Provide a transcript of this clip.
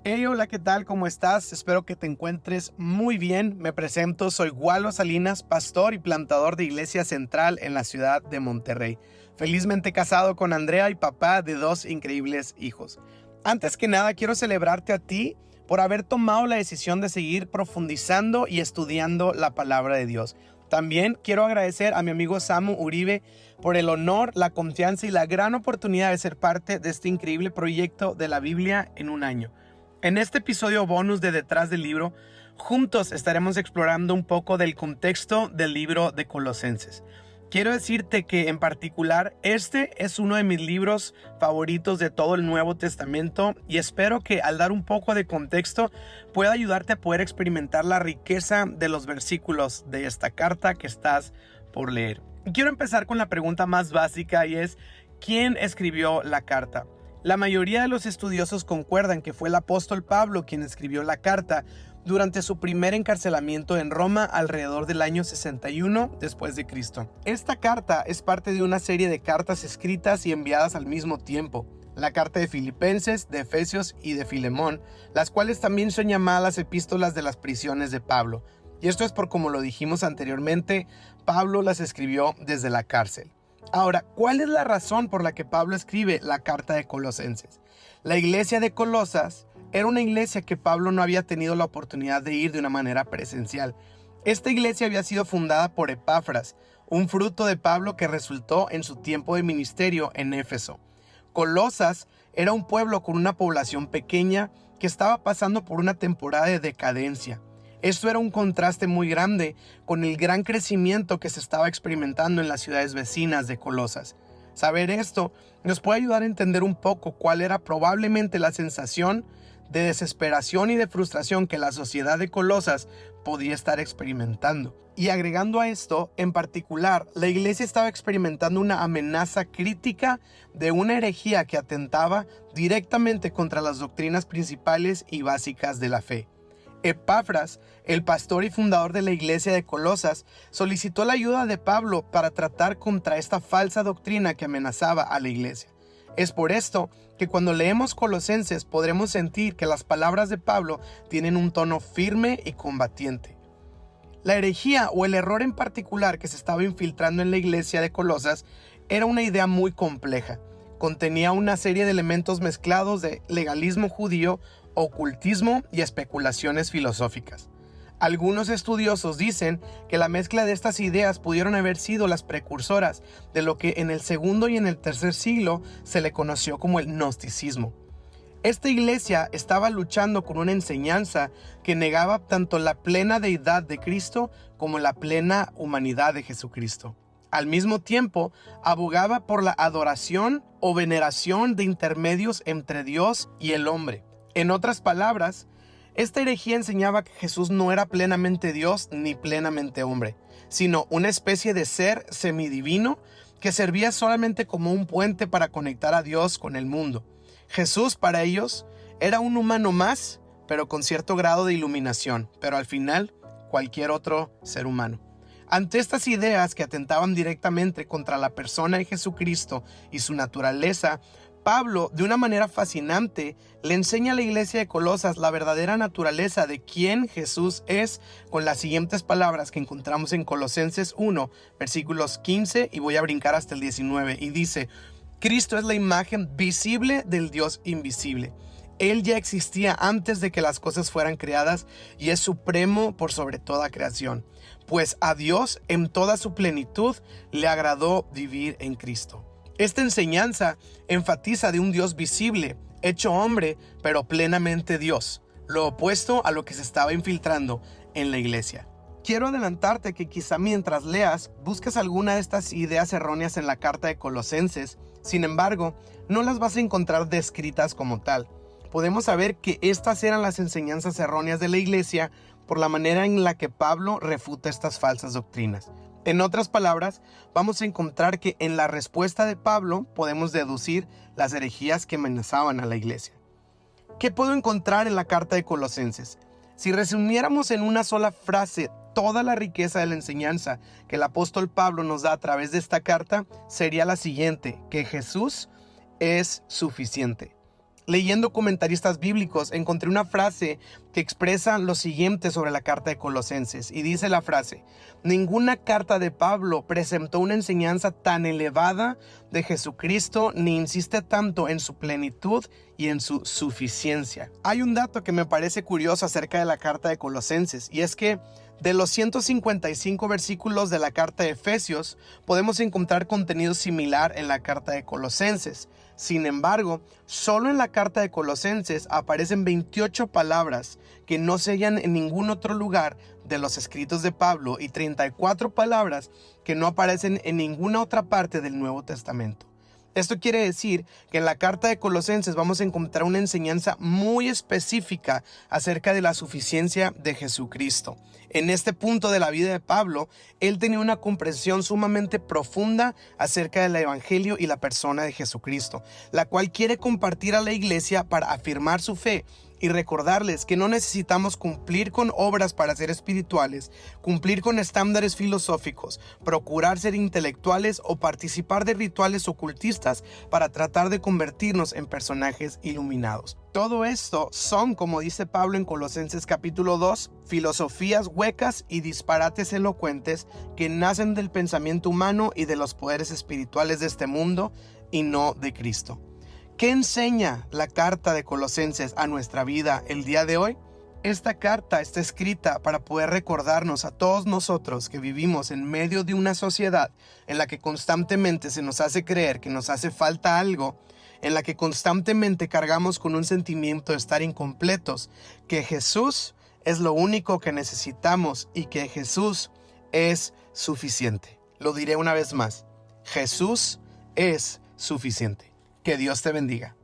Hey, hola, ¿qué tal? ¿Cómo estás? Espero que te encuentres muy bien. Me presento, soy Waldo Salinas, pastor y plantador de Iglesia Central en la ciudad de Monterrey. Felizmente casado con Andrea y papá de dos increíbles hijos. Antes que nada, quiero celebrarte a ti por haber tomado la decisión de seguir profundizando y estudiando la palabra de Dios. También quiero agradecer a mi amigo Samu Uribe por el honor, la confianza y la gran oportunidad de ser parte de este increíble proyecto de la Biblia en un año. En este episodio bonus de Detrás del Libro, juntos estaremos explorando un poco del contexto del libro de Colosenses. Quiero decirte que en particular este es uno de mis libros favoritos de todo el Nuevo Testamento y espero que al dar un poco de contexto pueda ayudarte a poder experimentar la riqueza de los versículos de esta carta que estás por leer. Quiero empezar con la pregunta más básica y es: ¿quién escribió la carta? La mayoría de los estudiosos concuerdan que fue el apóstol Pablo quien escribió la carta durante su primer encarcelamiento en Roma alrededor del año 61 después de Cristo. Esta carta es parte de una serie de cartas escritas y enviadas al mismo tiempo. La carta de Filipenses, de Efesios y de Filemón, las cuales también son llamadas epístolas de las prisiones de Pablo. Y esto es por, como lo dijimos anteriormente, Pablo las escribió desde la cárcel. Ahora, ¿cuál es la razón por la que Pablo escribe la carta de Colosenses? La iglesia de Colosas era una iglesia que Pablo no había tenido la oportunidad de ir de una manera presencial. Esta iglesia había sido fundada por Epafras, un fruto de Pablo que resultó en su tiempo de ministerio en Éfeso. Colosas era un pueblo con una población pequeña que estaba pasando por una temporada de decadencia. Esto era un contraste muy grande con el gran crecimiento que se estaba experimentando en las ciudades vecinas de Colosas. Saber esto nos puede ayudar a entender un poco cuál era probablemente la sensación de desesperación y de frustración que la sociedad de Colosas podía estar experimentando. Y agregando a esto, en particular, la iglesia estaba experimentando una amenaza crítica de una herejía que atentaba directamente contra las doctrinas principales y básicas de la fe. Epafras, el pastor y fundador de la iglesia de Colosas, solicitó la ayuda de Pablo para tratar contra esta falsa doctrina que amenazaba a la iglesia. Es por esto que cuando leemos Colosenses podremos sentir que las palabras de Pablo tienen un tono firme y combatiente. La herejía o el error en particular que se estaba infiltrando en la iglesia de Colosas era una idea muy compleja. Contenía una serie de elementos mezclados de legalismo judío, ocultismo y especulaciones filosóficas. Algunos estudiosos dicen que la mezcla de estas ideas pudieron haber sido las precursoras de lo que en el segundo y en el tercer siglo se le conoció como el gnosticismo. Esta iglesia estaba luchando con una enseñanza que negaba tanto la plena deidad de Cristo como la plena humanidad de Jesucristo. Al mismo tiempo, abogaba por la adoración o veneración de intermedios entre Dios y el hombre. En otras palabras, esta herejía enseñaba que Jesús no era plenamente Dios ni plenamente hombre, sino una especie de ser semidivino que servía solamente como un puente para conectar a Dios con el mundo. Jesús para ellos era un humano más, pero con cierto grado de iluminación, pero al final cualquier otro ser humano. Ante estas ideas que atentaban directamente contra la persona de Jesucristo y su naturaleza, Pablo, de una manera fascinante, le enseña a la iglesia de Colosas la verdadera naturaleza de quién Jesús es con las siguientes palabras que encontramos en Colosenses 1, versículos 15, y voy a brincar hasta el 19, y dice: Cristo es la imagen visible del Dios invisible. Él ya existía antes de que las cosas fueran creadas y es supremo por sobre toda creación, pues a Dios en toda su plenitud le agradó vivir en Cristo. Esta enseñanza enfatiza de un Dios visible, hecho hombre, pero plenamente Dios, lo opuesto a lo que se estaba infiltrando en la iglesia. Quiero adelantarte que quizá mientras leas busques alguna de estas ideas erróneas en la carta de Colosenses. Sin embargo, no las vas a encontrar descritas como tal. Podemos saber que estas eran las enseñanzas erróneas de la iglesia por la manera en la que Pablo refuta estas falsas doctrinas. En otras palabras, vamos a encontrar que en la respuesta de Pablo podemos deducir las herejías que amenazaban a la iglesia. ¿Qué puedo encontrar en la carta de Colosenses? Si resumiéramos en una sola frase toda la riqueza de la enseñanza que el apóstol Pablo nos da a través de esta carta, sería la siguiente: que Jesús es suficiente. Leyendo comentaristas bíblicos, encontré una frase que expresa lo siguiente sobre la carta de Colosenses, y dice la frase: ninguna carta de Pablo presentó una enseñanza tan elevada de Jesucristo ni insiste tanto en su plenitud y en su suficiencia. Hay un dato que me parece curioso acerca de la carta de Colosenses, y es que de los 155 versículos de la carta de Efesios, podemos encontrar contenido similar en la carta de Colosenses. Sin embargo, solo en la carta de Colosenses aparecen 28 palabras que no se hallan en ningún otro lugar de los escritos de Pablo y 34 palabras que no aparecen en ninguna otra parte del Nuevo Testamento. Esto quiere decir que en la carta de Colosenses vamos a encontrar una enseñanza muy específica acerca de la suficiencia de Jesucristo. En este punto de la vida de Pablo, él tenía una comprensión sumamente profunda acerca del Evangelio y la persona de Jesucristo, la cual quiere compartir a la iglesia para afirmar su fe y recordarles que no necesitamos cumplir con obras para ser espirituales, cumplir con estándares filosóficos, procurar ser intelectuales o participar de rituales ocultistas para tratar de convertirnos en personajes iluminados. Todo esto son, como dice Pablo en Colosenses capítulo 2, filosofías huecas y disparates elocuentes que nacen del pensamiento humano y de los poderes espirituales de este mundo y no de Cristo. ¿Qué enseña la carta de Colosenses a nuestra vida el día de hoy? Esta carta está escrita para poder recordarnos a todos nosotros que vivimos en medio de una sociedad en la que constantemente se nos hace creer que nos hace falta algo, en la que constantemente cargamos con un sentimiento de estar incompletos, que Jesús es lo único que necesitamos y que Jesús es suficiente. Lo diré una vez más: Jesús es suficiente. Que Dios te bendiga.